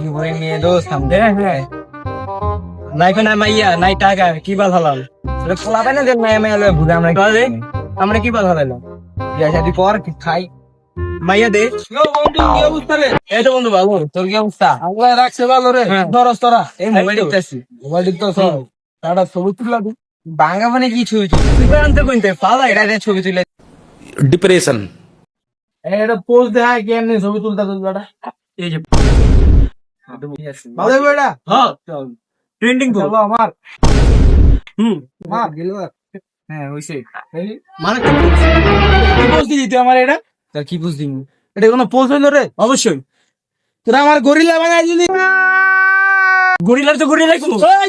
জীবনে মেয়ে দোষ সামনে হ্যাঁ নাই ফেনা মাইয়া নাই টাকা কি বাল হলাম পোলা পাই না যে মায়া মায়া লয়ে ঘুরে আমরা আমরা কি বাল হলাম বিয়া শাদি পর খাই মাইয়া দে বন্ধু কি অবস্থা রে এই তো বন্ধু ভালো তোর কি অবস্থা আল্লাহ রাখছে ভালো রে ধরস তোরা এই মোবাইল দেখতেছি মোবাইল দেখতেছ তারা ছবি তুলা দি বাঙ্গা মানে কি ছবি তুই আনতে কইতে পালা এটা দিয়ে ছবি তুলে डिप्रेशन এটা পোজ দেখা কেমনে ছবি তুলতা তুলতা এই যে ভালো বেটা হ্যাঁ ট্রেন্ডিং তো চলো আমার মার গেল হ্যাঁ হইছে মানে কি পোজ দিতে আমার এটা তার কি বুঝ দিমু এটা কোনো পোজ হইলো রে অবশ্যই তোরা আমার গরিলা বানাই দিলি গরিলার তো গরিলাই কমু ওই!